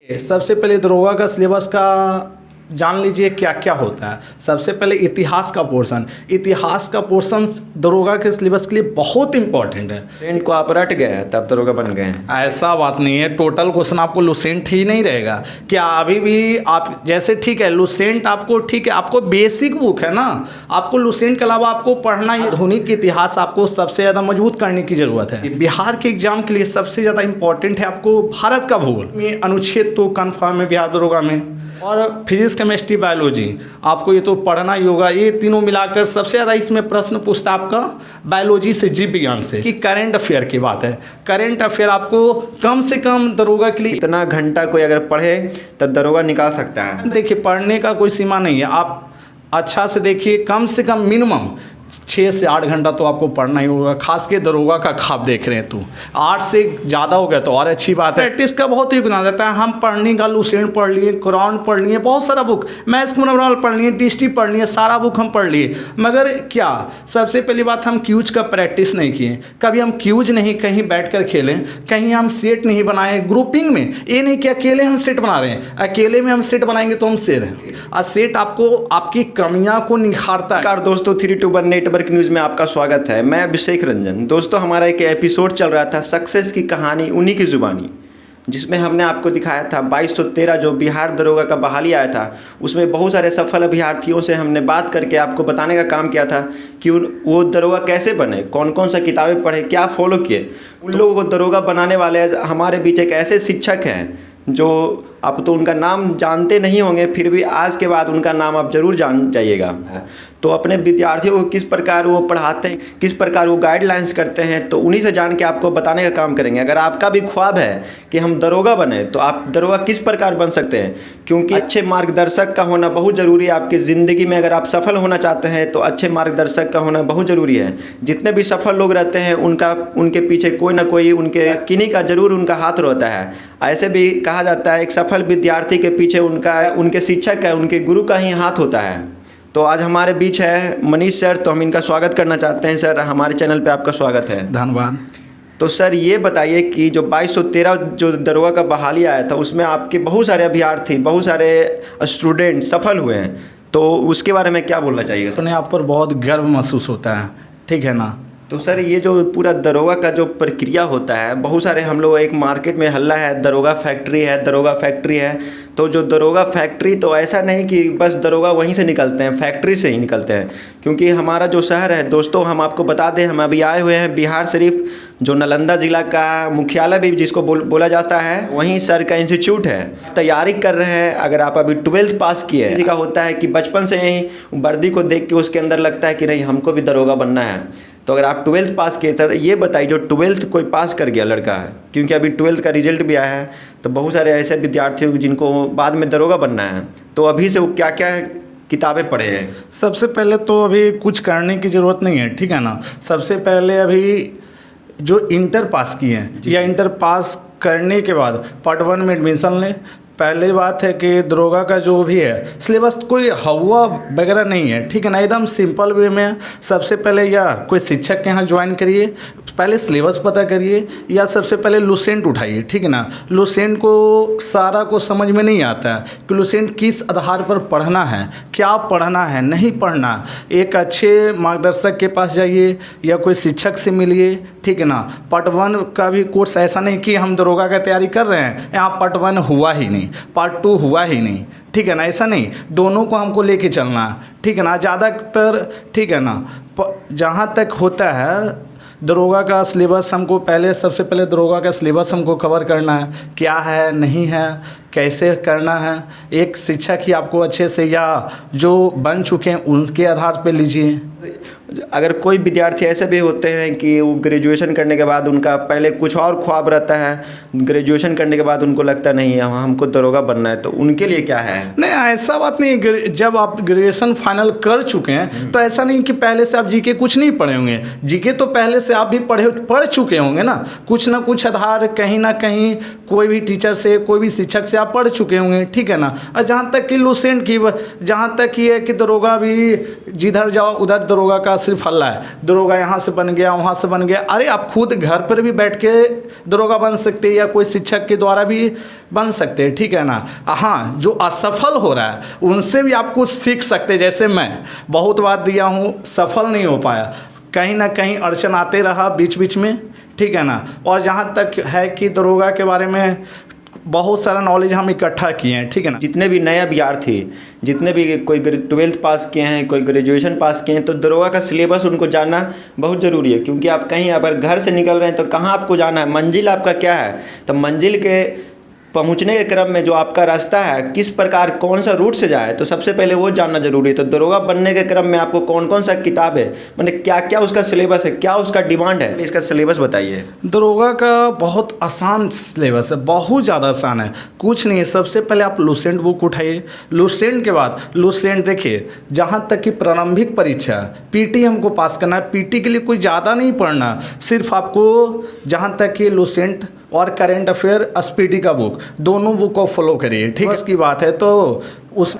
सबसे पहले दरोगा का सिलेबस का जान लीजिए क्या क्या होता है। सबसे पहले इतिहास का पोर्शन दरोगा के सिलेबस के लिए बहुत इंपॉर्टेंट है। ट्रेंड को आप रट गए हैं तब दरोगा बन गए हैं। ऐसा बात नहीं है, टोटल क्वेश्चन आपको लुसेंट ही नहीं रहेगा क्या अभी भी आप जैसे, ठीक है लुसेंट आपको, ठीक है आपको बेसिक बुक है ना, आपको लुसेंट के अलावा आपको पढ़ना ही आधुनिक इतिहास आपको सबसे ज़्यादा मजबूत करने की ज़रूरत है। बिहार के एग्जाम के लिए सबसे ज़्यादा इंपॉर्टेंट है आपको भारत का भूगोल में अनुच्छेद तो कन्फर्म है बिहार दरोगा में, और फिजिक्स केमिस्ट्री बायोलॉजी आपको ये तो पढ़ना ही होगा। ये तीनों मिलाकर सबसे ज़्यादा इसमें प्रश्न पूछता है आपका बायोलॉजी से, जीव विज्ञान से, कि करंट अफेयर की बात है। करंट अफेयर आपको कम से कम दरोगा के लिए इतना घंटा कोई अगर पढ़े तब दरोगा निकाल सकता है। देखिए पढ़ने का कोई सीमा नहीं है, आप अच्छा से देखिए, कम से कम मिनिमम 6 से 8 घंटा तो आपको पढ़ना ही होगा। खास के दरोगा का खाप देख रहे हैं तो 8 से ज़्यादा हो गया तो और अच्छी बात है। प्रैक्टिस का बहुत ही गुना रहता है। हम पढ़ने का लुसेंट पढ़ लिए, कुरान पढ़ लिए, बहुत सारा बुक, मैथ्स मनोरल पढ़ लिए, डिस्ट्री पढ़ लिए, सारा बुक हम पढ़ लिए, मगर क्या सबसे पहली बात हम क्यूज का प्रैक्टिस नहीं किए। कभी हम क्यूज नहीं कहीं बैठ कर खेलें, कहीं हम सेट नहीं बनाए ग्रुपिंग में। ये नहीं कि अकेले हम सेट बना रहे हैं, अकेले में हम सेट बनाएंगे तो हम शेर हैं। और सेट आपको आपकी कमियाँ को निखारता है। नमस्कार दोस्तों, 321 नेटवर्क न्यूज़ में आपका स्वागत है। मैं अभिषेक रंजन। दोस्तों हमारा एक एपिसोड चल रहा था सक्सेस की कहानी उन्हीं की ज़ुबानी, जिसमें हमने आपको दिखाया था 2213 जो बिहार दरोगा का बहाली आया था, उसमें बहुत सारे सफल अभ्यर्थियों से हमने बात करके आपको बताने का काम किया था कि वो दरोगा कैसे बने, कौन कौन सा किताबें पढ़े, क्या फॉलो किए। उन लोगों को दरोगा बनाने वाले हमारे बीच एक ऐसे शिक्षक हैं जो आप तो उनका नाम जानते नहीं होंगे, फिर भी आज के बाद उनका नाम आप ज़रूर जान जाइएगा। तो अपने विद्यार्थियों को किस प्रकार वो पढ़ाते हैं, किस प्रकार वो गाइडलाइंस करते हैं, तो उन्हीं से जान के आपको बताने का काम करेंगे। अगर आपका भी ख्वाब है कि हम दरोगा बने तो आप दरोगा किस प्रकार बन सकते हैं, क्योंकि अच्छे मार्गदर्शक का होना बहुत ज़रूरी है आपकी ज़िंदगी में। अगर आप सफल होना चाहते हैं तो अच्छे मार्गदर्शक का होना बहुत ज़रूरी है। जितने भी सफल लोग रहते हैं उनके पीछे कोई ना कोई उनके किन्हीं का ज़रूर उनका हाथ रहता है। ऐसे भी कहा जाता है एक सफल विद्यार्थी के पीछे उनके शिक्षक का, उनके गुरु का ही हाथ होता है। तो आज हमारे बीच है मनीष सर, तो हम इनका स्वागत करना चाहते हैं। सर हमारे चैनल पे आपका स्वागत है। धन्यवाद। तो सर ये बताइए कि जो 2213 जो दरोगा का बहाली आया था उसमें आपके बहुत सारे अभ्यर्थी, बहुत सारे स्टूडेंट सफल हुए हैं, तो उसके बारे में क्या बोलना चाहिए? अपने आप पर बहुत गर्व महसूस होता है, ठीक है ना। तो सर ये जो पूरा दरोगा का जो प्रक्रिया होता है, बहुत सारे हम लोग एक मार्केट में हल्ला है दरोगा फैक्ट्री है, दरोगा फैक्ट्री है। तो जो दरोगा फैक्ट्री, तो ऐसा नहीं कि बस दरोगा वहीं से निकलते हैं, फैक्ट्री से ही निकलते हैं। क्योंकि हमारा जो शहर है दोस्तों, हम आपको बता दें, हम अभी आए हुए हैं बिहार शरीफ, जो नालंदा ज़िला का मुख्यालय भी जिसको बोला जाता है, वहीं सर का इंस्टीट्यूट है। तैयारी कर रहे हैं। अगर आप अभी 12th पास किए, किसी का होता है कि बचपन से ही वर्दी को देख के उसके अंदर लगता है कि नहीं हमको भी दरोगा बनना है। तो अगर आप 12th पास किए, सर ये बताइए जो 12th कोई पास कर गया लड़का है, क्योंकि अभी 12th का रिजल्ट भी आया है, तो बहुत सारे ऐसे विद्यार्थी जिनको बाद में दरोगा बनना है, तो अभी से वो क्या क्या किताबें पढ़े हैं? सबसे पहले तो अभी कुछ करने की ज़रूरत नहीं है, ठीक है ना। सबसे पहले अभी जो इंटर पास किए हैं या इंटर पास करने के बाद पार्ट 1 में एडमिशन लें। पहली बात है कि दरोगा का जो भी है सिलेबस कोई हवा वगैरह नहीं है, ठीक है ना, एकदम सिंपल वे में। सबसे पहले या कोई शिक्षक के यहाँ ज्वाइन करिए, पहले सिलेबस पता करिए, या सबसे पहले लुसेंट उठाइए, ठीक है ना। लुसेंट को सारा को समझ में नहीं आता है कि लुसेंट किस आधार पर पढ़ना है, क्या पढ़ना है, नहीं पढ़ना। एक अच्छे मार्गदर्शक के पास जाइए या कोई शिक्षक से मिलिए, ठीक है ना। पार्ट 1 का भी कोर्स ऐसा नहीं कि हम दरोगा का तैयारी कर रहे हैं, यहाँ पार्ट 1 हुआ ही नहीं, पार्ट 2 हुआ ही नहीं, ठीक है ना। ऐसा नहीं, दोनों को हमको लेके चलना है, ठीक है ना। ज़्यादातर, ठीक है ना, जहाँ तक होता है दरोगा का सिलेबस, हमको पहले सबसे पहले दरोगा का सिलेबस हमको कवर करना है, क्या है नहीं है, कैसे करना है। एक शिक्षक ही आपको अच्छे से या जो बन चुके हैं उनके आधार पर लीजिए। अगर कोई विद्यार्थी ऐसे भी होते हैं कि वो ग्रेजुएशन करने के बाद उनका पहले कुछ और ख्वाब रहता है, ग्रेजुएशन करने के बाद उनको लगता नहीं है हमको दरोगा बनना है, तो उनके लिए क्या है? नहीं ऐसा बात नहीं। जब आप ग्रेजुएशन फाइनल कर चुके हैं तो ऐसा नहीं कि पहले से आप जीके कुछ नहीं पढ़े होंगे। जीके तो पहले से आप भी पढ़ चुके होंगे ना, कुछ ना कुछ आधार कहीं ना कहीं कोई भी टीचर से, कोई भी शिक्षक से आप पढ़ चुके होंगे, ठीक है ना। और जहाँ तक कि लुसेंट की, जहाँ तक ये है कि दरोगा भी जिधर जाओ उधर दरोगा का सिर्फ हल्ला है, दरोगा यहाँ से बन गया, वहाँ से बन गया। अरे आप खुद घर पर भी बैठ के दरोगा बन सकते हैं या कोई शिक्षक के द्वारा भी बन सकते हैं, ठीक है ना। हाँ, जो असफल हो रहा है उनसे भी आप कुछ सीख सकते हैं। जैसे मैं बहुत बार दिया हूँ, सफल नहीं हो पाया, कहीं ना कहीं अड़चन आते रहा बीच बीच में, ठीक है ना। और जहाँ तक है कि दरोगा के बारे में बहुत सारा नॉलेज हम इकट्ठा किए हैं, ठीक है ना। जितने भी नए अभ्यर्थी, जितने भी कोई 12th पास किए हैं, कोई ग्रेजुएशन पास किए हैं, तो दरोगा का सिलेबस उनको जानना बहुत ज़रूरी है। क्योंकि आप कहीं अगर घर से निकल रहे हैं तो कहाँ आपको जाना है, मंजिल आपका क्या है, तो मंजिल के पहुंचने के क्रम में जो आपका रास्ता है, किस प्रकार कौन सा रूट से जाए, तो सबसे पहले वो जानना जरूरी है। तो दरोगा बनने के क्रम में आपको कौन कौन सा किताब है, मतलब क्या क्या उसका सिलेबस है, क्या उसका डिमांड है, इसका सिलेबस बताइए। दरोगा का बहुत आसान सिलेबस है, बहुत ज़्यादा आसान है, कुछ नहीं है। सबसे पहले आप लुसेंट बुक उठाइए, लुसेंट के बाद लुसेंट देखिए, जहाँ तक कि प्रारंभिक परीक्षा पीटी हमको पास करना है, पीटी के लिए कोई ज़्यादा नहीं पढ़ना, सिर्फ आपको जहाँ तक कि लुसेंट और करेंट अफेयर एसपीटी का बुक, दोनों बुक को फॉलो करिए, ठीक है। इसकी बात है तो उस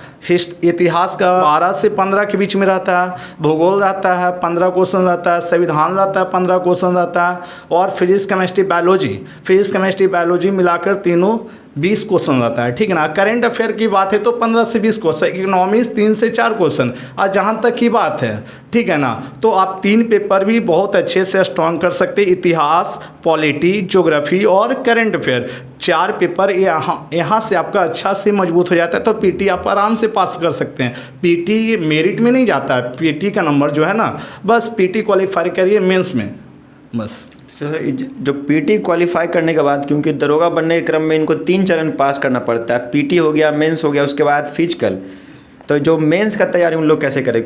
इतिहास का 12 से 15 के बीच में रहता है, भूगोल रहता है 15 क्वेश्चन रहता है, संविधान रहता है 15 क्वेश्चन रहता है, और फिजिक्स केमिस्ट्री बायोलॉजी मिलाकर तीनों 20 क्वेश्चन रहता है, ठीक है ना। करेंट अफेयर की बात है तो 15 से 20 क्वेश्चन, इकोनॉमिक्स 3 से 4 क्वेश्चन। और जहाँ तक की बात है, ठीक है ना, तो आप 3 पेपर भी बहुत अच्छे से स्ट्रॉन्ग कर सकते, इतिहास, पॉलिटी, ज्योग्राफी और करेंट अफेयर, 4 पेपर यहाँ से आपका अच्छा से मजबूत हो जाता है। तो पीटी आप आराम से पास कर सकते हैं। पीटी मेरिट में नहीं जाता है, पीटी का नंबर जो है ना, बस पीटी क्वालिफाई करिए मेंस में, बस। जो पीटी क्वालिफाई करने के बाद, क्योंकि दरोगा बनने के क्रम में इनको 3 चरण पास करना पड़ता है, पीटी हो गया, मेंस हो गया, उसके बाद फिजिकल, तो जो मेंस का तैयारी उन लोग कैसे करें?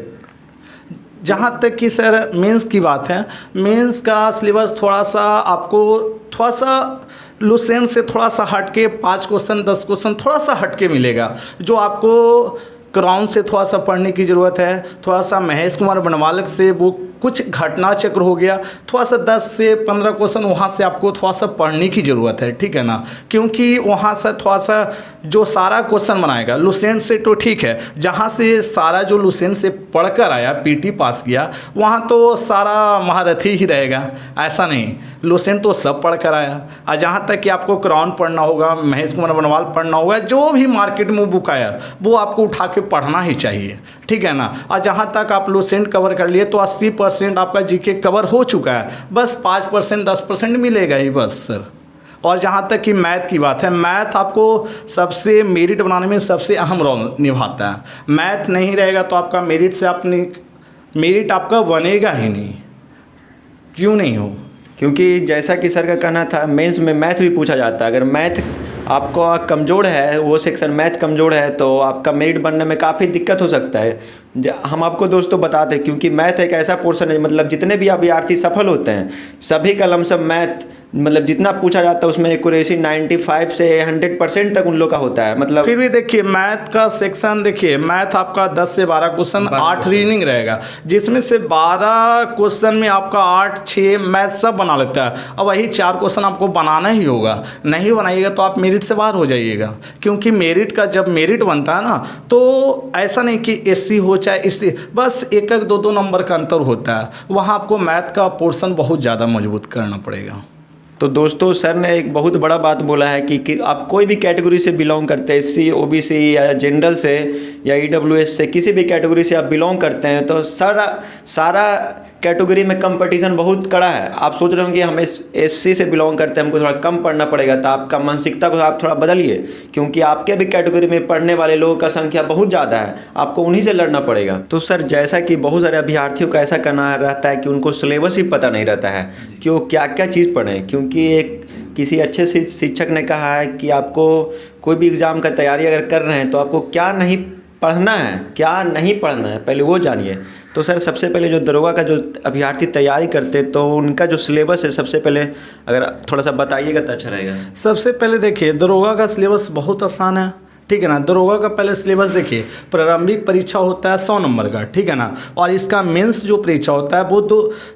जहाँ तक कि सर मेंस की बात है, मेंस का सिलेबस थोड़ा सा लुसेंट से थोड़ा सा हटके 5 क्वेश्चन 10 क्वेश्चन थोड़ा सा हटके मिलेगा। जो आपको क्राउन से थोड़ा सा पढ़ने की ज़रूरत है, थोड़ा सा महेश कुमार बनवालक से वो कुछ घटना चक्र हो गया, थोड़ा सा 10 से 15 क्वेश्चन वहाँ से आपको थोड़ा सा पढ़ने की ज़रूरत है, ठीक है ना। क्योंकि वहाँ से थोड़ा सा जो सारा क्वेश्चन बनाएगा लुसेंट से तो ठीक है, जहाँ से सारा जो लुसेंट से पढ़कर आया, पीटी पास किया, वहाँ तो सारा महारथी ही रहेगा, ऐसा नहीं, लुसेंट तो सब पढ़ कर आया। और जहाँ तक कि आपको क्राउन पढ़ना होगा, महेश कुमार बनवाल पढ़ना होगा, जो भी मार्केट में बुक आया वो आपको उठा के पढ़ना ही चाहिए, ठीक है ना। और जहाँ तक आप लुसेंट कवर कर लिए तो 80% आपका जीके कवर हो चुका है, बस 5% 10% मिलेगा ही बस सर। और जहाँ तक कि मैथ की बात है, मैथ आपको सबसे मेरिट बनाने में सबसे अहम रोल निभाता है। मैथ नहीं रहेगा तो आपका मेरिट आपका बनेगा ही नहीं, क्यों नहीं हो। क्योंकि जैसा कि सर का कहना था, मेंस में मैथ भी पूछा जाता है। अगर मैथ आपका कमज़ोर है, वो सेक्शन मैथ कमज़ोर है, तो आपका मेरिट बनने में काफ़ी दिक्कत हो सकता है। हम आपको दोस्तों बता दें, क्योंकि मैथ एक ऐसा पोर्शन है, मतलब जितने भी अभ्यर्थी सफल होते हैं सभी का लमसम मैथ, मतलब जितना पूछा जाता है उसमें एक्यूरेसी 95 से 100% तक उन लोग का होता है। मतलब फिर भी देखिए मैथ का सेक्शन, देखिए मैथ आपका 10 से 12 क्वेश्चन, 8 रीजनिंग रहेगा, जिसमें से 12 क्वेश्चन में आपका 8 6 मैथ सब बना लेता है। अब वही 4 क्वेश्चन आपको बनाना ही होगा, नहीं बनाइएगा तो आप मेरिट से बाहर हो जाइएगा। क्योंकि मेरिट का जब मेरिट बनता है ना, तो ऐसा नहीं कि एससी हो चाहे एससी, बस 1-1 2-2 नंबर का अंतर होता है, वहाँ आपको मैथ का पोर्शन बहुत ज़्यादा मजबूत करना पड़ेगा। तो दोस्तों सर ने एक बहुत बड़ा बात बोला है कि आप कोई भी कैटेगरी से बिलोंग करते हैं, एससी, ओबीसी या जनरल से या ईडब्ल्यूएस से, किसी भी कैटेगरी से आप बिलोंग करते हैं, तो सारा कैटेगरी में कंपटीशन बहुत कड़ा है। आप सोच रहे होंगे कि हम एससी से बिलोंग करते हैं, हमको थोड़ा कम पढ़ना पड़ेगा, तो आपका मानसिकता को आप थोड़ा बदलिए, क्योंकि आपके भी कैटेगरी में पढ़ने वाले लोगों का संख्या बहुत ज़्यादा है, आपको उन्हीं से लड़ना पड़ेगा। तो सर जैसा कि बहुत सारे अभ्यर्थियों का ऐसा कहना रहता है कि उनको सिलेबस ही पता नहीं रहता है कि वो क्या क्या चीज़ पढ़ें, क्योंकि किसी अच्छे शिक्षक ने कहा है कि आपको कोई भी एग्ज़ाम का तैयारी अगर कर रहे हैं तो आपको क्या नहीं पढ़ना है, क्या नहीं पढ़ना है, पहले वो जानिए। तो सर सबसे पहले जो दरोगा का जो अभ्यर्थी तैयारी करते तो उनका जो सिलेबस है, सबसे पहले अगर थोड़ा सा बताइएगा तो अच्छा रहेगा। सबसे पहले देखिए दरोगा का सिलेबस बहुत आसान है, ठीक है ना। दरोगा का पहले सिलेबस देखिए, प्रारंभिक परीक्षा होता है 100 नंबर का, ठीक है ना। और इसका मेंस जो परीक्षा होता है वो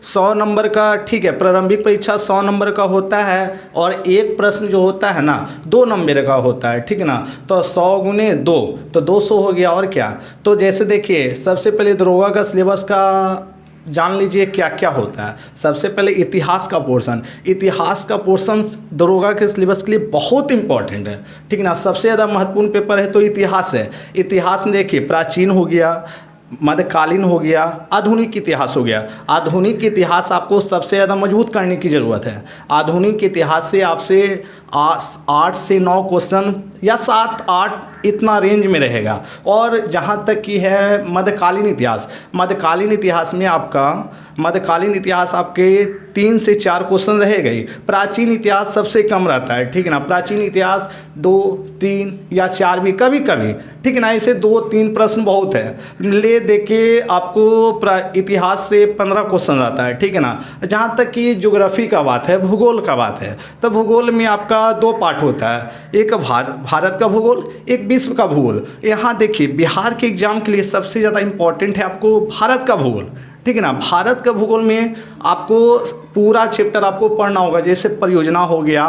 100 नंबर का, ठीक है। प्रारंभिक परीक्षा 100 नंबर का होता है, और एक प्रश्न जो होता है ना 2 नंबर का होता है, ठीक है ना। तो 100 गुने 2 तो 200 हो गया, और क्या। तो जैसे देखिए सबसे पहले दरोगा का सिलेबस का जान लीजिए क्या क्या होता है। सबसे पहले इतिहास का पोर्शन दरोगा के सिलेबस के लिए बहुत इंपॉर्टेंट है, ठीक है ना। सबसे ज़्यादा महत्वपूर्ण पेपर है तो इतिहास है। इतिहास में देखिए प्राचीन हो गया, मध्यकालीन हो गया, आधुनिक इतिहास हो गया। आधुनिक इतिहास आपको सबसे ज़्यादा मजबूत करने की ज़रूरत है। आधुनिक इतिहास से आपसे 8 से 9 क्वेश्चन या 7-8 इतना रेंज में रहेगा। और जहाँ तक कि है मध्यकालीन इतिहास आपके 3 से 4 क्वेश्चन रहेगा ही। प्राचीन इतिहास सबसे कम रहता है, ठीक है ना। प्राचीन इतिहास 2, 3 या 4 भी कभी कभी, ठीक है ना। ऐसे 2-3 प्रश्न बहुत है। देखिए आपको इतिहास से 15 क्वेश्चन रहता है, ठीक है ना। जहाँ तक कि ज्योग्राफी का बात है, भूगोल का बात है, तो भूगोल में आपका 2 पार्ट होता है, एक भारत का भूगोल, एक विश्व का भूगोल। यहाँ देखिए बिहार के एग्जाम के लिए सबसे ज़्यादा इम्पोर्टेंट है आपको भारत का भूगोल, ठीक है ना। भारत का भूगोल में आपको पूरा चैप्टर आपको पढ़ना होगा। जैसे परियोजना हो गया,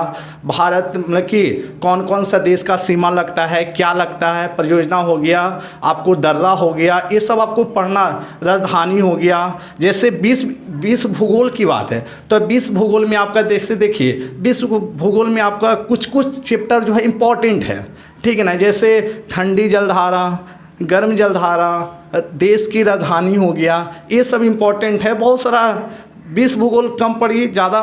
भारत मतलब कि कौन कौन सा देश का सीमा लगता है, क्या लगता है, परियोजना हो गया, आपको दर्रा हो गया, ये सब आपको पढ़ना। राजधानी हो गया। जैसे विश्व भूगोल की बात है तो विश्व भूगोल में आपका जैसे देखिए विश्व भूगोल में आपका कुछ चैप्टर जो है इम्पॉर्टेंट है, ठीक है ना। जैसे ठंडी जलधारा, गर्म जलधारा, देश की राजधानी हो गया, ये सब इम्पोर्टेंट है। बहुत सारा विश्व भूगोल कम पढ़िए, ज़्यादा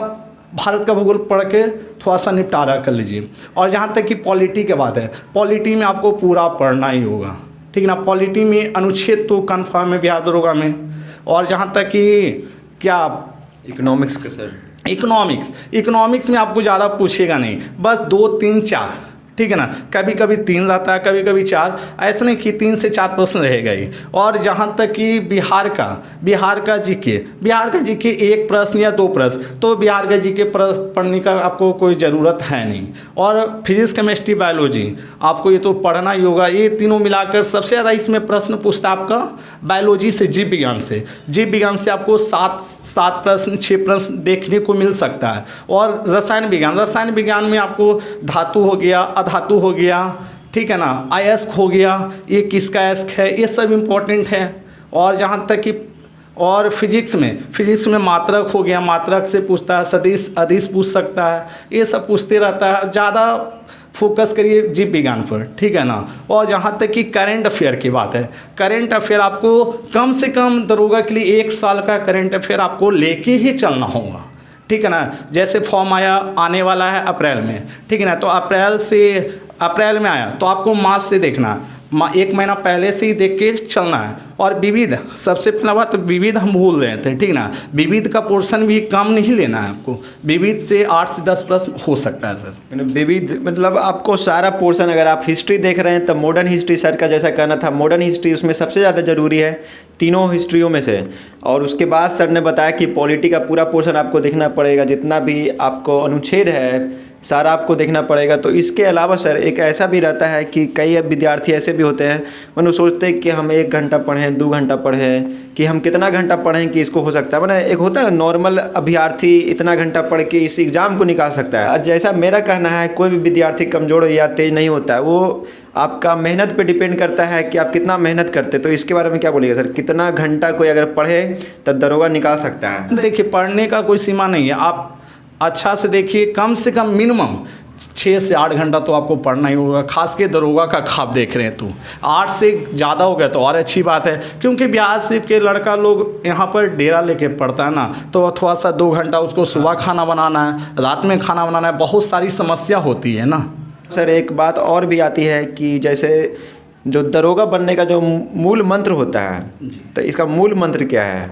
भारत का भूगोल पढ़ के थोड़ा सा निपटारा कर लीजिए। और जहाँ तक कि पॉलिटी की बात है, पॉलिटी में आपको पूरा पढ़ना ही होगा, ठीक है ना। पॉलिटी में अनुच्छेद तो कन्फर्म है बिहार दरोगा में। और जहाँ तक कि क्या इकोनॉमिक्स का सर, इकोनॉमिक्स में आपको ज़्यादा पूछेगा नहीं, बस 2, 3, 4, ठीक है ना। कभी कभी 3 रहता है, कभी कभी 4, ऐसा नहीं कि 3 से 4 प्रश्न रहेगा ही। और जहाँ तक कि बिहार का जीके 1 प्रश्न या 2 प्रश्न, तो बिहार का जीके पढ़ने का आपको कोई ज़रूरत है नहीं। और फिजिक्स, केमिस्ट्री, बायोलॉजी आपको ये तो पढ़ना ही होगा। ये तीनों मिलाकर सबसे ज़्यादा इसमें प्रश्न पूछता है आपका बायोलॉजी से, जीव विज्ञान से आपको 7 प्रश्न 6 प्रश्न देखने को मिल सकता है। और रसायन विज्ञान में आपको धातु हो गया, धातु हो गया, ठीक है ना, अयस्क हो गया, ये किसका अयस्क है, ये सब इम्पोर्टेंट है। और जहाँ तक कि और फिजिक्स में मात्रक हो गया, मात्रक से पूछता है, सदिश, अदिश पूछ सकता है, ये सब पूछते रहता है। ज़्यादा फोकस करिए जीव विज्ञान पर, ठीक है ना। और जहाँ तक कि करंट अफेयर की बात है, करंट अफेयर आपको कम से कम दरोगा के लिए 1 साल का करंट अफेयर आपको लेके ही चलना होगा, ठीक है ना। जैसे फॉर्म आने वाला है अप्रैल में, ठीक है ना। तो अप्रैल में आया तो आपको मार्च से देखना, 1 महीना पहले से ही देख के चलना है। और विविध, सबसे पहला बात विविध हम भूल रहे थे, ठीक ना। विविध का पोर्शन भी कम नहीं लेना है आपको, विविध से 8 से 10 प्रश्न हो सकता है सर। विविध मतलब आपको सारा पोर्शन, अगर आप हिस्ट्री देख रहे हैं तो मॉडर्न हिस्ट्री सर का जैसा कहना था, मॉडर्न हिस्ट्री उसमें सबसे ज़्यादा ज़रूरी है तीनों हिस्ट्रियों में से। और उसके बाद सर ने बताया कि पॉलिटी का पूरा पोर्शन आपको देखना पड़ेगा, जितना भी आपको अनुच्छेद है सारा आपको देखना पड़ेगा। तो इसके अलावा सर एक ऐसा भी रहता है कि कई विद्यार्थी ऐसे भी होते हैं, मतलब सोचते हैं कि हम 1 घंटा पढ़ें, 2 घंटा पढ़ें, कि हम कितना घंटा पढ़ें कि इसको हो सकता है। मतलब एक होता है ना नॉर्मल अभ्यर्थी इतना घंटा पढ़ के इस एग्ज़ाम को निकाल सकता है। जैसा मेरा कहना है, कोई भी विद्यार्थी कमज़ोर या तेज़ नहीं होता है, वो आपका मेहनत पे डिपेंड करता है कि आप कितना मेहनत करते। तो इसके बारे में क्या बोलिएगा सर, कितना घंटा कोई अगर पढ़े तो दरोगा निकाल सकता है? देखिए पढ़ने का कोई सीमा नहीं है, आप अच्छा से देखिए, कम से कम मिनिमम 6 से 8 घंटा तो आपको पढ़ना ही होगा। खास के दरोगा का खाब देख रहे हैं तो 8 से ज़्यादा हो गया तो और अच्छी बात है, क्योंकि बिहार सिर्फ के लड़का लोग यहाँ पर डेरा लेके पढ़ता है ना, तो थोड़ा सा 2 घंटा उसको सुबह खाना बनाना है, रात में खाना बनाना है, बहुत सारी समस्या होती है ना सर। एक बात और भी आती है कि जैसे जो दरोगा बनने का जो मूल मंत्र होता है, तो इसका मूल मंत्र क्या है?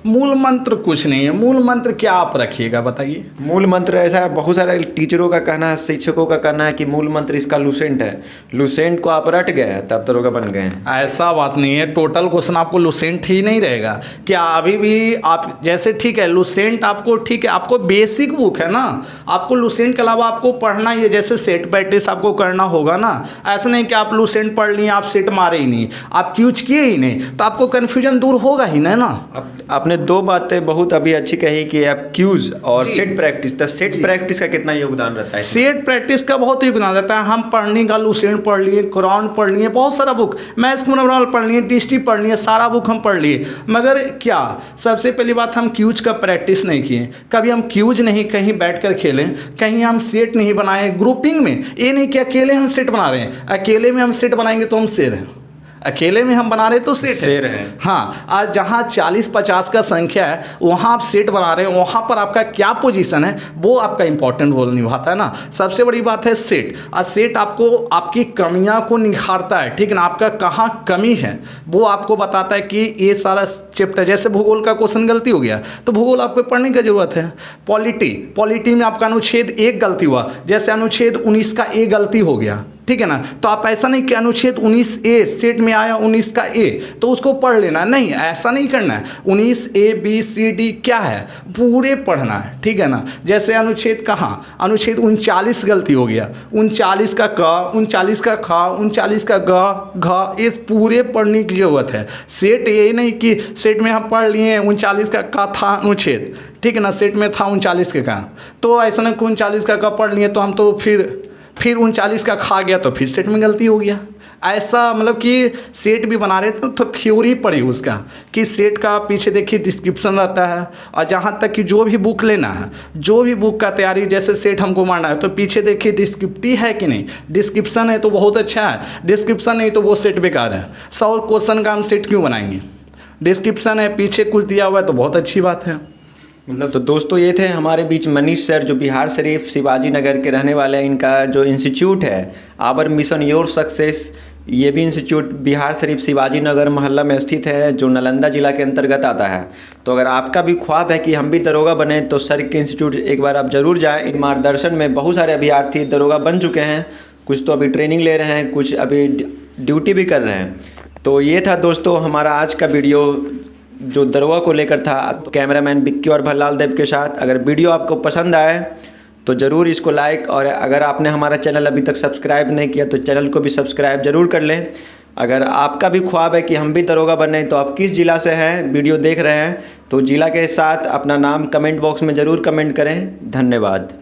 मूल मंत्र कुछ नहीं है। मूल मंत्र क्या आप रखिएगा बताइए? मूल मंत्र ऐसा है, बहुत सारे टीचरों का कहना है, शिक्षकों का कहना है कि मूल मंत्र इसका लुसेंट है। लुसेंट को आप रट गए तब दरोगा बन गए हैं। ऐसा बात नहीं है, टोटल क्वेश्चन आपको लुसेंट ही नहीं रहेगा। क्या अभी भी आप जैसे, ठीक है लुसेंट आपको, ठीक है आपको बेसिक बुक है ना, आपको लुसेंट के अलावा आपको पढ़ना ही है। जैसे सेट प्रैक्टिस आपको करना होगा ना, ऐसा नहीं कि आप लुसेंट पढ़ लिए आप सेट मारे ही नहीं, आप क्यूज किए ही नहीं, तो आपको कन्फ्यूजन दूर होगा ही ना। आपने आपने दो बातें बहुत अभी अच्छी कही कि आप क्यूज और जी। सेट प्रैक्टिस, तो सेट प्रैक्टिस का कितना योगदान रहता है इसमें? सेट प्रैक्टिस का बहुत योगदान रहता है। हम पढ़ने का लुसेंट पढ़ लिए, कुरान पढ़ लिए, बहुत सारा बुक, मैथ्स मनोरल पढ़ लिए, टीएसटी पढ़ लिए, सारा बुक हम पढ़ लिए, मगर क्या सबसे पहली बात हम क्यूज का प्रैक्टिस नहीं किए। कभी हम क्यूज नहीं कहीं बैठ कर खेलें, कहीं हम सेट नहीं बनाए ग्रुपिंग में। ये नहीं कि अकेले हम सेट बना रहे हैं, अकेले में हम सेट बनाएंगे तो हम शेर हैं, अकेले में हम बना रहे तो शेर है। हैं। हाँ, आज जहाँ 40-50 का संख्या है वहाँ आप सेट बना रहे हैं, वहाँ पर आपका क्या पोजीशन है वो आपका इंपॉर्टेंट रोल निभाता है ना। सबसे बड़ी बात है सेट। और सेट आपको आपकी कमियाँ को निखारता है, ठीक है ना, आपका कहाँ कमी है वो आपको बताता है कि ये सारा चैप्टर, जैसे भूगोल का क्वेश्चन गलती हो गया तो भूगोल आपको पढ़ने की जरूरत है। पॉलिटी में आपका अनुच्छेद 1 गलती हुआ, जैसे अनुच्छेद 19 का ए गलती हो गया, ठीक है ना, तो आप ऐसा नहीं कि अनुच्छेद 19A सेट में आया 19 का ए तो उसको पढ़ लेना, नहीं, ऐसा नहीं करना है। 19A B C D क्या है पूरे पढ़ना है, ठीक है ना। जैसे अनुच्छेद कहाँ, अनुच्छेद 39 गलती हो गया, 39 का क, 39 का ख, 39 का ग, घ, इस पूरे पढ़ने की ज़रूरत है। सेट ये नहीं कि सेट में हम पढ़ लिए 39 का था अनुच्छेद, ठीक है ना, सेट में था 39 के का, तो ऐसा नहीं कि 39 का क पढ़ लिए तो हम तो फिर 39 का खा गया तो फिर सेट में गलती हो गया। ऐसा मतलब कि सेट भी बना रहे थे तो थ्योरी पढ़ी उसका कि सेट का पीछे देखिए डिस्क्रिप्शन रहता है, और जहाँ तक कि जो भी बुक लेना है, जो भी बुक का तैयारी, जैसे सेट हमको मारना है तो पीछे देखिए डिस्क्रिप्टिव है कि नहीं, डिस्क्रिप्शन है तो बहुत अच्छा है, डिस्क्रिप्शन नहीं तो वो सेट बेकार है। 100 क्वेश्चन का हम सेट क्यों बनाएंगे, डिस्क्रिप्शन है, पीछे कुछ दिया हुआ है तो बहुत अच्छी बात है। मतलब तो दोस्तों ये थे हमारे बीच मनीष सर, जो बिहार शरीफ शिवाजी नगर के रहने वाले हैं। इनका जो इंस्टीट्यूट है आवर मिशन योर सक्सेस, ये भी इंस्टीट्यूट बिहार शरीफ शिवाजी नगर मोहल्ला में स्थित है, जो नालंदा जिला के अंतर्गत आता है। तो अगर आपका भी ख्वाब है कि हम भी दरोगा बने तो सर के इंस्टीट्यूट एक बार आप ज़रूर जाएँ। इन मार्गदर्शन में बहुत सारे अभ्यर्थी दरोगा बन चुके हैं, कुछ तो अभी ट्रेनिंग ले रहे हैं, कुछ अभी ड्यूटी भी कर रहे हैं। तो ये था दोस्तों हमारा आज का वीडियो जो दरोगा को लेकर था, कैमरामैन बिक्की और भल्लाल देव के साथ। अगर वीडियो आपको पसंद आए तो ज़रूर इसको लाइक, और अगर आपने हमारा चैनल अभी तक सब्सक्राइब नहीं किया तो चैनल को भी सब्सक्राइब ज़रूर कर लें। अगर आपका भी ख्वाब है कि हम भी दरोगा बने, तो आप किस ज़िला से हैं वीडियो देख रहे हैं तो ज़िला के साथ अपना नाम कमेंट बॉक्स में ज़रूर कमेंट करें। धन्यवाद।